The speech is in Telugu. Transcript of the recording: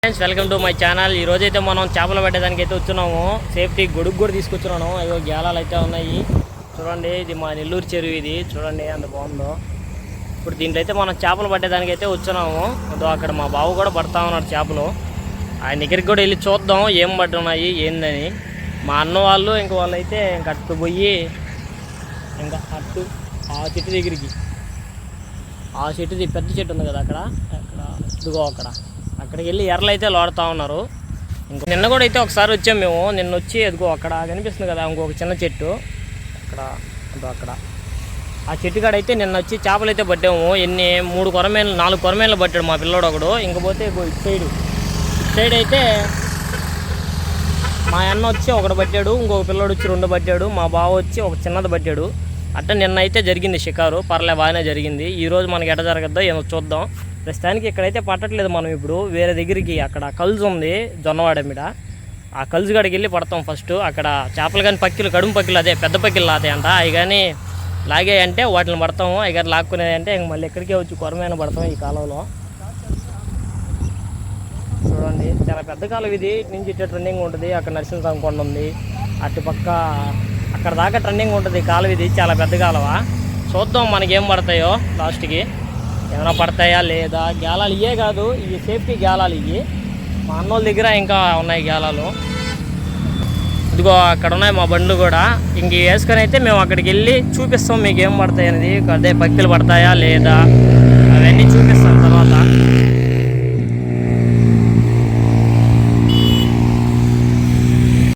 Friends welcome to my channel. ఈ రోజు అయితే మనం చేపలు పట్టేదానికి అయితే వచ్చున్నాము. సేఫ్టీ గొడుగు కూడా తీసుకొచ్చున్నాను. అయ్యో గేలాలు అయితే ఉన్నాయి చూడండి. ఇది మా నెల్లూరు చెరువు, ఇది చూడండి ఎంత బాగుందో. ఇప్పుడు దీంట్లో అయితే మనం చేపలు పట్టేదానికి అయితే వచ్చున్నాము. అక్కడ మా బావు కూడా పడతా ఉన్నాడు చేపలు. ఆయన దగ్గరికి కూడా వెళ్ళి చూద్దాం ఏం పట్టున్నాయి ఏందని. మా అన్న వాళ్ళు ఇంక వాళ్ళు అయితే ఇంక అట్టు పోయి ఇంకా అట్టు ఆ చెట్టు దగ్గరికి, ఆ చెట్టుది పెద్ద చెట్టు ఉంది కదా అక్కడ, ఇదిగో అక్కడికి వెళ్ళి ఎర్రలు అయితే లోడుతూ ఉన్నారు. ఇంకా నిన్న కూడా అయితే ఒకసారి వచ్చాం మేము. నిన్న వచ్చి అదిగో అక్కడ కనిపిస్తుంది కదా ఇంకొక చిన్న చెట్టు, అక్కడ ఆ చెట్టు కాడ అయితే నిన్న వచ్చి చేపలు అయితే పట్టాము. 4 కొరమేళ్ళు పట్టాడు మా పిల్లోడు ఒకడు. ఇంకపోతే ఇటు సైడ్ అయితే మా అన్న వచ్చి ఒకటి పట్టాడు, ఇంకొక పిల్లోడు వచ్చి 2 పట్టాడు, మా బావ వచ్చి ఒక చిన్నది పట్టాడు. అట్ట నిన్న అయితే జరిగింది షికారు, పర్లే బాగానే జరిగింది. ఈరోజు మనకి ఎట జరగద్దో ఏమో చూద్దాం. ప్రస్తుతానికి ఇక్కడైతే పట్టట్లేదు మనం. ఇప్పుడు వేరే దగ్గరికి అక్కడ కలుజు ఉంది జొన్నవాడ మీద, ఆ కలుజు కాడికి వెళ్ళి పడతాం ఫస్ట్. అక్కడ చేపలు కానీ పక్కిలు, కడుము పక్కిలు, అదే పెద్ద పక్కిలు లాతాయంట. అవి కానీ లాగాయంటే వాటిని పడతాము. అవి కానీ లాక్కునేదంటే ఇంక మళ్ళీ ఎక్కడికే వచ్చి కొరమైన పడతాం ఈ కాలంలో. చూడండి చాలా పెద్ద కాలం ఇది. ఇటు నుంచి ఇట్లా ట్రెండింగ్ ఉంటుంది. అక్కడ నరసింహస్వామి కొండ ఉంది, అటు పక్క అక్కడ దాకా ట్రెండింగ్ ఉంటుంది కాలువ. ఇది చాలా పెద్ద కాలువ. చూద్దాం మనకేం పడతాయో లాస్ట్కి, ఏమైనా పడతాయా లేదా. గేలాలు ఇవే కాదు, ఇవి సేఫ్టీ గేలాలు. ఇవి మా అన్నోళ్ళ దగ్గర ఇంకా ఉన్నాయి గేలాలు. ఇదిగో అక్కడ ఉన్నాయి మా బండ్లు కూడా. ఇంక వేసుకొని అయితే మేము అక్కడికి వెళ్ళి చూపిస్తాం మీకు ఏం పడతాయి అనేది. అదే పక్కిలు పడతాయా లేదా అవన్నీ చూపిస్తాం తర్వాత.